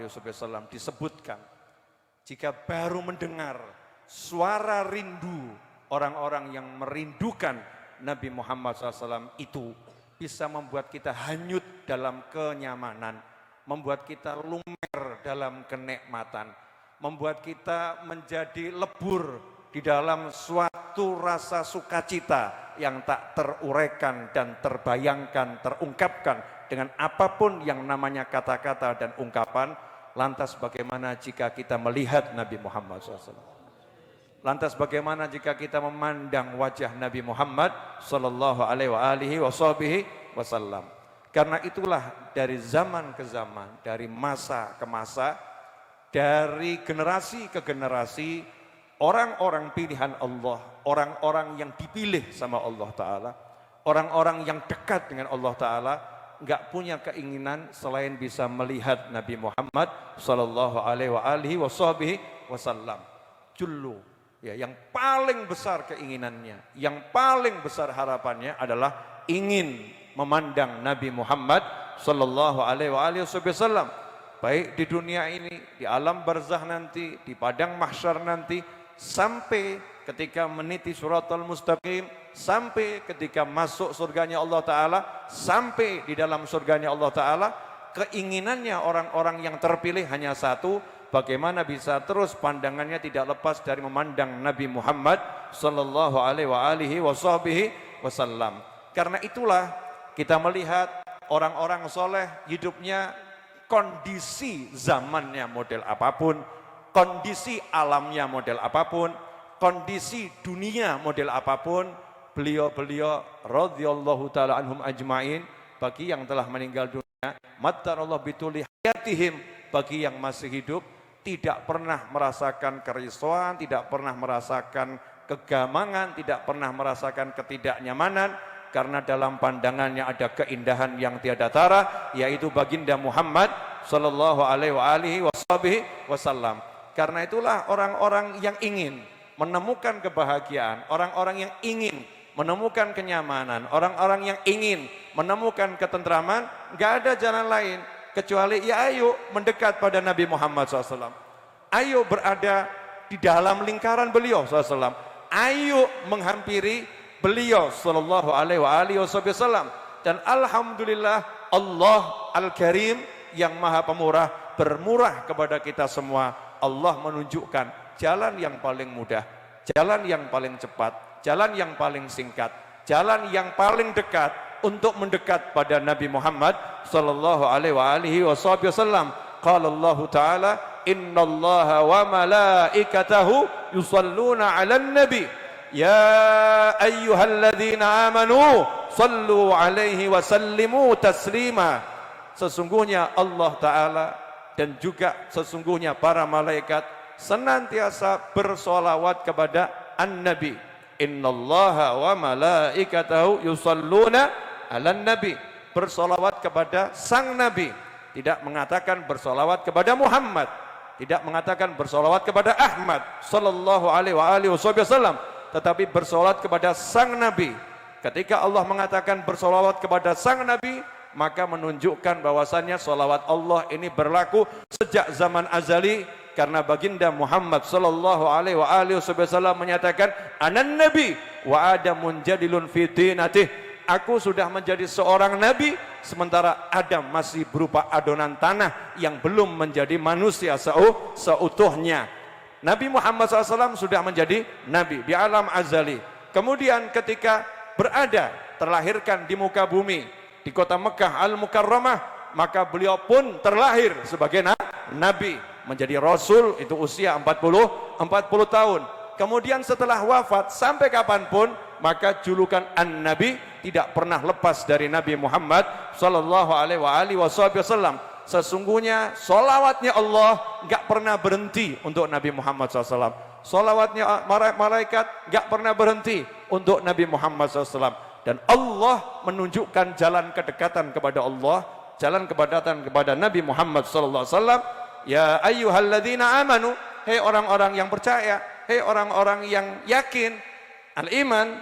wasallam disebutkan, jika baru mendengar suara rindu orang-orang yang merindukan Nabi Muhammad SAW, itu bisa membuat kita hanyut dalam kenyamanan, membuat kita lumer dalam kenikmatan, membuat kita menjadi lebur di dalam suatu rasa sukacita yang tak teruraikan dan terbayangkan, terungkapkan dengan apapun yang namanya kata-kata dan ungkapan. Lantas bagaimana jika kita melihat Nabi Muhammad SAW? Lantas bagaimana jika kita memandang wajah Nabi Muhammad sallallahu alaihi wasallam? Karena itulah dari zaman ke zaman, dari masa ke masa, dari generasi ke generasi, orang-orang pilihan Allah, orang-orang yang dipilih sama Allah Ta'ala, orang-orang yang dekat dengan Allah Ta'ala, enggak punya keinginan selain bisa melihat Nabi Muhammad sallallahu alaihi wasallam. Jullu, ya, yang paling besar keinginannya, yang paling besar harapannya adalah ingin memandang Nabi Muhammad sallallahu alaihi wasallam, baik di dunia ini, di alam barzakh nanti, di padang mahsyar nanti, sampai ketika meniti siratal mustaqim, sampai ketika masuk surganya Allah Ta'ala, sampai di dalam surganya Allah Ta'ala. Keinginannya orang-orang yang terpilih hanya satu, bagaimana bisa terus pandangannya tidak lepas dari memandang Nabi Muhammad sallallahu alaihi wasallam. Karena itulah kita melihat orang-orang soleh hidupnya kondisi zamannya model apapun, kondisi alamnya model apapun, kondisi dunia model apapun, beliau-beliau radhiyallahu ta'ala anhum ajma'in, bagi yang telah meninggal dunia, mattarallahu bituli hayatihim, bagi yang masih hidup, tidak pernah merasakan kerisauan, tidak pernah merasakan kegamangan, tidak pernah merasakan ketidaknyamanan, karena dalam pandangannya ada keindahan yang tiada tara, yaitu baginda Muhammad sallallahu alaihi wasallam. Karena itulah orang-orang yang ingin menemukan kebahagiaan, orang-orang yang ingin menemukan kenyamanan, orang-orang yang ingin menemukan ketentraman, nggak ada jalan lain kecuali ya ayo mendekat pada Nabi Muhammad SAW. Ayo berada di dalam lingkaran beliau SAW. Ayo menghampiri beliau sallallahu alaihi wasallam. Dan alhamdulillah Allah Al-Karim yang Maha Pemurah bermurah kepada kita semua. Allah menunjukkan jalan yang paling mudah, jalan yang paling cepat, jalan yang paling singkat, jalan yang paling dekat untuk mendekat pada Nabi Muhammad sallallahu alaihi wasallam. Qala Allah Ta'ala, innallaha wa malaikatahu yusalluna 'alan nabi ya ayyuhalladzina amanu sallu 'alaihi wa sallimu taslima. Sesungguhnya Allah Ta'ala dan juga sesungguhnya para malaikat senantiasa bersolawat kepada an-nabi. Innallaha wa malaikatahu yusalluna 'alan nabi, bersolawat kepada sang nabi. Tidak mengatakan bersolawat kepada Muhammad, tidak mengatakan bersolawat kepada Ahmad sallallahu alaihi wasallam, tetapi bersolawat kepada sang nabi. Ketika Allah mengatakan bersolawat kepada sang nabi, maka menunjukkan bahwasannya solawat Allah ini berlaku sejak zaman azali, karena baginda Muhammad sallallahu alaihi wasallam menyatakan anan nabi wa adamun jadilun fi dinatih. Aku sudah menjadi seorang nabi sementara Adam masih berupa adonan tanah yang belum menjadi manusia seutuhnya. Nabi Muhammad SAW sudah menjadi nabi di alam azali. Kemudian ketika berada terlahirkan di muka bumi di kota Mekah Al-Mukarramah, maka beliau pun terlahir sebagai nabi, menjadi rasul, itu usia 40 tahun. Kemudian setelah wafat sampai kapanpun, maka julukan an-nabi tidak pernah lepas dari Nabi Muhammad sallallahu alaihi wasallam. Sesungguhnya solawatnya Allah enggak pernah berhenti untuk Nabi Muhammad SAW. Solawatnya malaikat enggak pernah berhenti untuk Nabi Muhammad SAW. Dan Allah menunjukkan jalan kedekatan kepada Allah, jalan kedekatan kepada Nabi Muhammad sallallahu alaihi wasallam. Ya ayyuhalladzina amanu, hei orang-orang yang percaya, hei orang-orang yang yakin. Al-iman,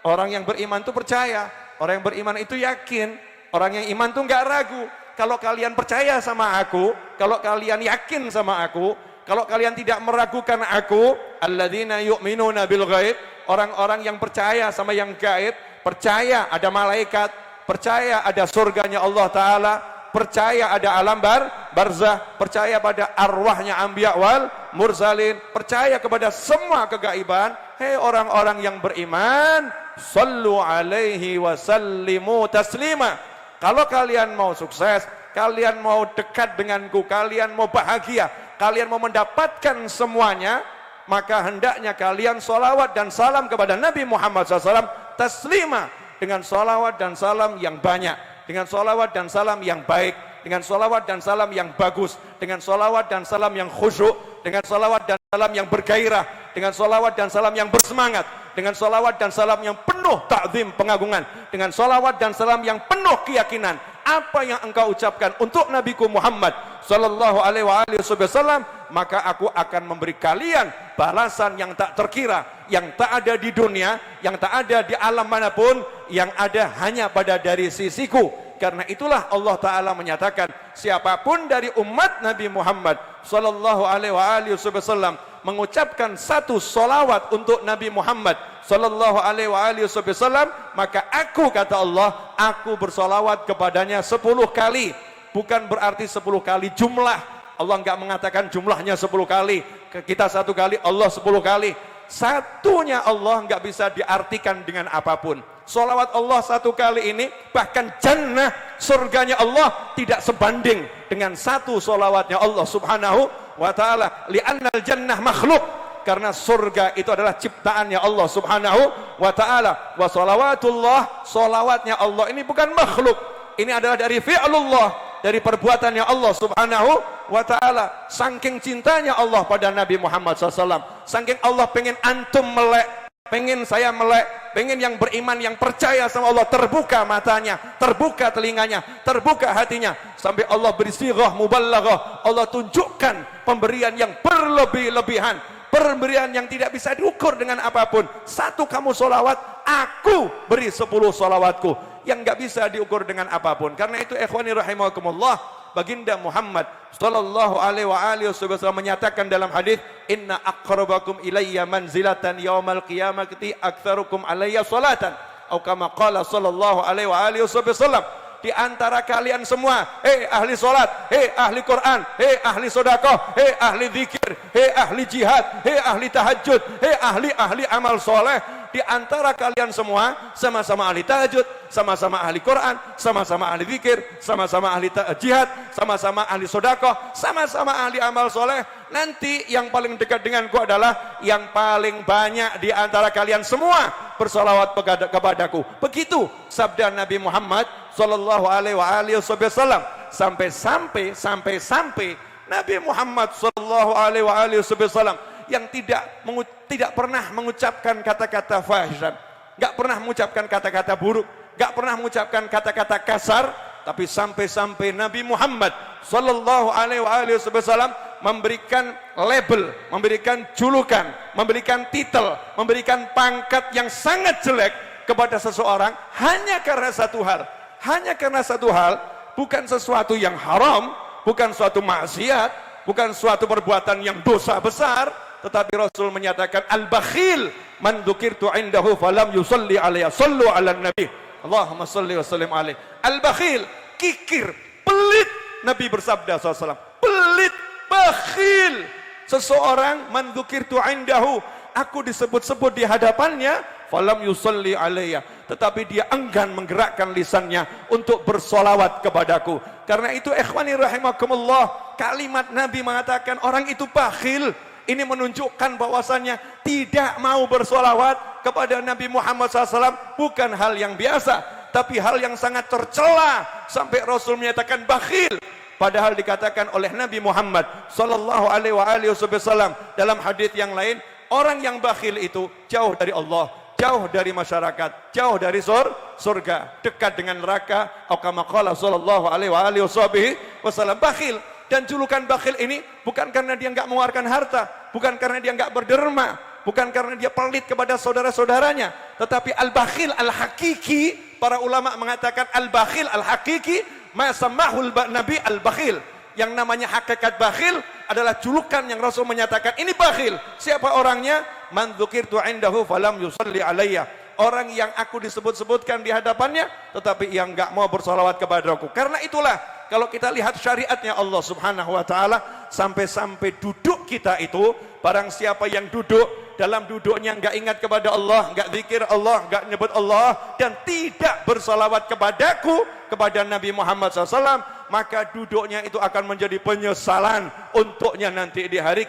orang yang beriman itu percaya, orang yang beriman itu yakin, orang yang iman itu enggak ragu. kalau kalian percaya sama aku, kalau kalian yakin sama aku, kalau kalian tidak meragukan aku, alladzina yu'minuna bil ghaib, orang-orang yang percaya sama yang gaib, percaya ada malaikat, percaya ada surganya Allah Ta'ala, percaya ada alam barzah, percaya pada arwahnya anbiya wal mursalin, percaya kepada semua kegaiban. Hei orang-orang yang beriman, sallu alaihi wa sallimu taslima. Kalau kalian mau sukses, kalian mau dekat denganku, kalian mau bahagia, kalian mau mendapatkan semuanya, maka hendaknya kalian sholawat dan salam kepada Nabi Muhammad SAW taslima, dengan sholawat dan salam yang banyak, dengan sholawat dan salam yang baik, dengan sholawat dan salam yang bagus, dengan sholawat dan salam yang khusyuk, dengan sholawat dan salam yang bergairah, dengan sholawat dan salam yang bersemangat, dengan sholawat dan salam yang penuh ta'zim pengagungan, dengan sholawat dan salam yang penuh keyakinan. Apa yang engkau ucapkan untuk Nabiku Muhammad sallallahu alaihi wasallam, maka aku akan memberi kalian balasan yang tak terkira, yang tak ada di dunia, yang tak ada di alam manapun, yang ada hanya pada dari sisiku. Karena itulah Allah Ta'ala menyatakan, siapapun dari umat Nabi Muhammad sallallahu alaihi wasallam mengucapkan satu solawat untuk Nabi Muhammad sallallahu alaihi wasallam, maka aku, kata Allah, aku bersolawat kepadanya 10 kali. Bukan berarti 10 kali jumlah. Allah enggak mengatakan jumlahnya 10 kali, kita 1 kali, Allah 10 kali. Satunya Allah enggak bisa diartikan dengan apapun. Solawat Allah 1 kali ini, bahkan jannah, surganya Allah tidak sebanding dengan 1 solawatnya Allah subhanahu wa ta'ala. Li'annal jannah makhluk, karena surga itu adalah ciptaannya Allah subhanahu wa ta'ala. Wa salawatullah, solawatnya Allah ini bukan makhluk, ini adalah dari fi'lullah, dari perbuatannya Allah subhanahu wa ta'ala. Saking cintanya Allah pada Nabi Muhammad SAW, saking Allah pengen antum melek, pengen saya melek, pengen yang beriman, yang percaya sama Allah terbuka matanya, terbuka telinganya, terbuka hatinya, sampai Allah beri sirah mubalaghah, Allah tunjukkan pemberian yang berlebih-lebihan, pemberian yang tidak bisa diukur dengan apapun. 1 kamu solawat, aku beri 10 solawatku, yang gak bisa diukur dengan apapun. Karena itu ikhwani rahimakumullah, Baginda Muhammad sallallahu alaihi wasallam menyatakan dalam hadis, inna aqrabakum ilayya manzilatan yaumal qiyamati aktsarukum alayya salatan, atau kama qala sallallahu alaihi wasallam. Di antara kalian semua, hei ahli salat, hei ahli Quran, hei ahli sedekah, hei ahli zikir, hei ahli jihad, hei ahli tahajud, hei ahli amal soleh, di antara kalian semua sama-sama ahli tahajud, sama-sama ahli Quran, sama-sama ahli zikir, sama-sama ahli jihad, sama-sama ahli sedekah, sama-sama ahli amal soleh. Nanti yang paling dekat denganku adalah yang paling banyak di antara kalian semua bersolawat kepadaku. Begitu sabda Nabi Muhammad sallallahu alaihi wasallam. Sampai Nabi Muhammad sallallahu alaihi wasallam yang tidak pernah mengucapkan kata-kata fahisyah, enggak pernah mengucapkan kata-kata buruk, enggak pernah mengucapkan kata-kata kasar, tapi sampai Nabi Muhammad sallallahu alaihi wasallam memberikan label, memberikan julukan, memberikan titel, memberikan pangkat yang sangat jelek kepada seseorang hanya karena satu hal, bukan sesuatu yang haram, bukan suatu maksiat, bukan suatu perbuatan yang dosa besar, tetapi Rasul menyatakan al-bakhil man dzukirtu indahu falam yusalli alayya sallu ala nabi Allahumma salli wa sallim alaihi. Al-bakhil, kikir, pelit. Nabi bersabda SAW, pelit, bakhil, seseorang man dzukirtu indahu, aku disebut-sebut di hadapannya, falam yusalli alayya, tetapi dia enggan menggerakkan lisannya untuk bersolawat kepadaku. Karena itu ikhwani rahimakumullah, kalimat Nabi mengatakan orang itu bakhil, ini menunjukkan bahwasannya tidak mau bersolawat kepada Nabi Muhammad SAW bukan hal yang biasa, tapi hal yang sangat tercela, sampai Rasul menyatakan bakhil. Padahal dikatakan oleh Nabi Muhammad sallallahu alaihi wasallam dalam hadis yang lain, orang yang bakhil itu jauh dari Allah, jauh dari masyarakat, jauh dari surga, dekat dengan neraka. Atau kama qala sallallahu alaihi wasallam, bakhil. Dan julukan bakhil ini bukan karena dia enggak mengeluarkan harta, bukan karena dia enggak berderma, bukan karena dia pelit kepada saudara-saudaranya, tetapi al-bakhil al-hakiki, para ulama mengatakan al-bakhil al-hakiki ma samahul nabi al-bakhil. Yang namanya hakikat bakhil adalah julukan yang Rasul menyatakan ini bakhil. Siapa orangnya? Man dzukirtu indahu falam yusalli alayya. Orang yang aku disebut-sebutkan di hadapannya tetapi yang enggak mau bersolawat kepadaku. Karena itulah kalau kita lihat syariatnya Allah Subhanahu wa taala, sampai-sampai duduk kita itu, barang siapa yang duduk dalam duduknya enggak ingat kepada Allah, enggak zikir Allah, enggak nyebut Allah dan tidak bersolawat kepadaku, kepada Nabi Muhammad SAW, maka duduknya itu akan menjadi penyesalan untuknya nanti di hari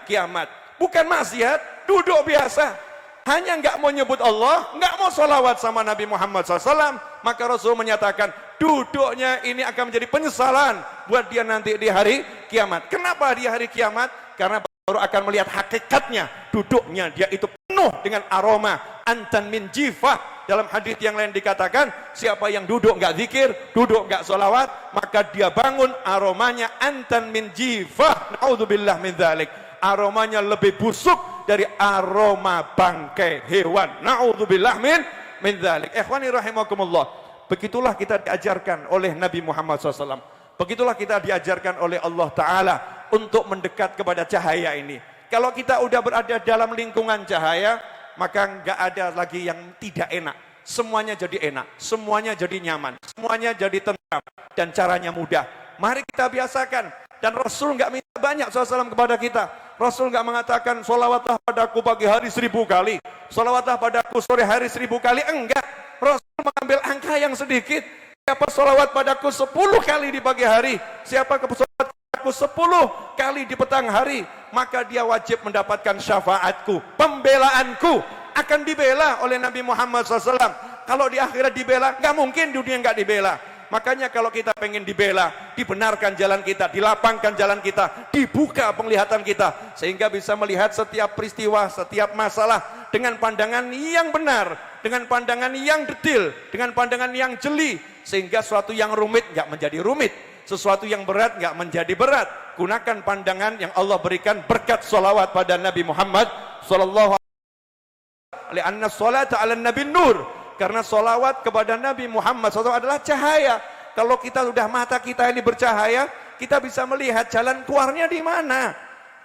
kiamat. Bukan maksiat, duduk biasa, hanya enggak mau nyebut Allah, enggak mau solawat sama Nabi Muhammad SAW, maka Rasul menyatakan duduknya ini akan menjadi penyesalan buat dia nanti di hari kiamat. Kenapa di hari kiamat? Karena baru akan melihat hakikatnya, duduknya dia itu penuh dengan aroma antan min jifah. Dalam hadis yang lain dikatakan, siapa yang duduk enggak zikir, duduk enggak solawat, maka dia bangun aromanya antan min jifah. Naudzubillah min dzalik. Aromanya lebih busuk dari aroma bangkai hewan. Naudzubillah min dzalik. Ikhwani rahimakumullah. Begitulah kita diajarkan oleh Nabi Muhammad SAW. Begitulah kita diajarkan oleh Allah Ta'ala untuk mendekat kepada cahaya ini. Kalau kita udah berada dalam lingkungan cahaya, maka enggak ada lagi yang tidak enak. Semuanya jadi enak, semuanya jadi nyaman, semuanya jadi tentram, dan caranya mudah. Mari kita biasakan. Dan Rasul enggak minta banyak SAW kepada kita. Rasul enggak mengatakan solawatlah padaku pagi hari 1000 kali, solawatlah padaku sore hari 1000 kali. Enggak. Rasul mengambil angka yang sedikit. Siapa solawat padaku 10 kali di pagi hari, siapa solawat padaku 10 kali di petang hari, maka dia wajib mendapatkan syafaatku, pembelaanku akan dibela oleh Nabi Muhammad SAW. Kalau di akhirat dibela, nggak mungkin dunia nggak dibela. Makanya kalau kita pengen dibela, dibenarkan jalan kita, dilapangkan jalan kita, dibuka penglihatan kita, sehingga bisa melihat setiap peristiwa, setiap masalah dengan pandangan yang benar, dengan pandangan yang detil, dengan pandangan yang jeli, sehingga sesuatu yang rumit nggak menjadi rumit, sesuatu yang berat nggak menjadi berat. Gunakan pandangan yang Allah berikan berkat sholawat pada Nabi Muhammad sallallahu alaihi wasallam. Sholata ala Nabi Nur. Karena sholawat kepada Nabi Muhammad SAW adalah cahaya. Kalau kita sudah mata kita ini bercahaya, kita bisa melihat jalan keluarnya di mana.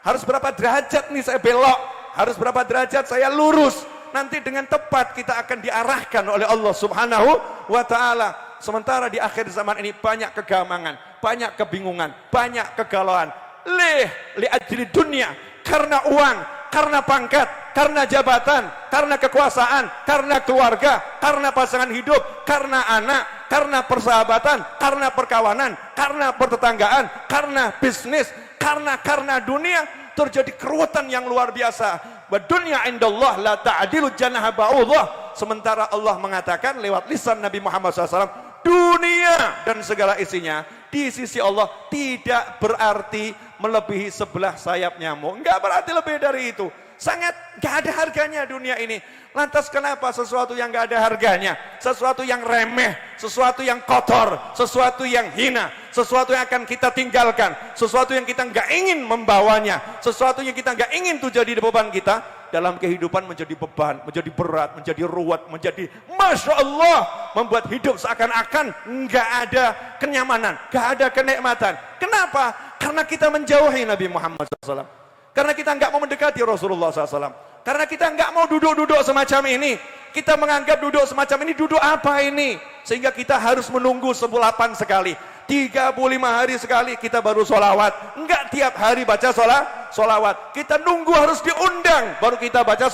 Harus berapa derajat nih saya belok, harus berapa derajat saya lurus. Nanti dengan tepat kita akan diarahkan oleh Allah Subhanahu wa Ta'ala. Sementara di akhir zaman ini banyak kegamangan, banyak kebingungan, banyak kegalauan. Li ajli dunia, karena uang, karena pangkat, karena jabatan, karena kekuasaan, karena keluarga, karena pasangan hidup, karena anak, karena persahabatan, karena perkawanan, karena pertetanggaan, karena bisnis, karena dunia, terjadi keruwetan yang luar biasa. Dunia indallah la ta'dilu janaha ba'udhah. Sementara Allah mengatakan lewat lisan Nabi Muhammad SAW, dunia dan segala isinya di sisi Allah tidak berarti melebihi sebelah sayap nyamuk. Enggak berarti lebih dari itu. Sangat enggak ada harganya dunia ini. Lantas kenapa sesuatu yang enggak ada harganya, sesuatu yang remeh, sesuatu yang kotor, sesuatu yang hina, sesuatu yang akan kita tinggalkan, sesuatu yang kita enggak ingin membawanya, sesuatu yang kita enggak ingin itu jadi beban kita, dalam kehidupan menjadi beban, menjadi berat, menjadi ruwet, menjadi Masya Allah, membuat hidup seakan-akan enggak ada kenyamanan, enggak ada kenikmatan. Kenapa? Karena kita menjauhi Nabi Muhammad SAW. Karena kita enggak mau mendekati Rasulullah SAW. Karena kita enggak mau duduk-duduk semacam ini. Kita menganggap duduk semacam ini, duduk apa ini? Sehingga kita harus menunggu 18 sekali, 35 hari sekali kita baru sholawat. Enggak tiap hari baca sholawat. Kita nunggu harus diundang baru kita baca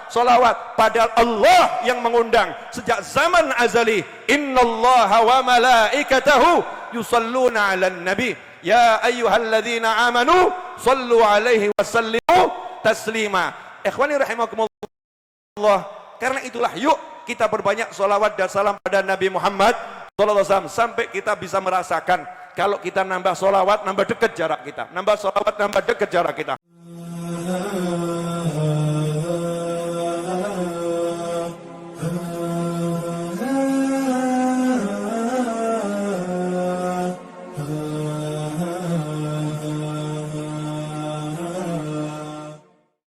sholawat. Padahal Allah yang mengundang sejak zaman azali. Innallaha wa malaikatahu yusalluna 'alan nabi. Ya ayyuhalladzina amanu sallu 'alaihi wa sallimu taslima. Ikhwani rahimakumullah. Karena itulah yuk kita berbanyak sholawat dan salam pada Nabi Muhammad SAW, sampai kita bisa merasakan kalau kita nambah sholawat nambah dekat jarak kita, nambah sholawat nambah dekat jarak kita.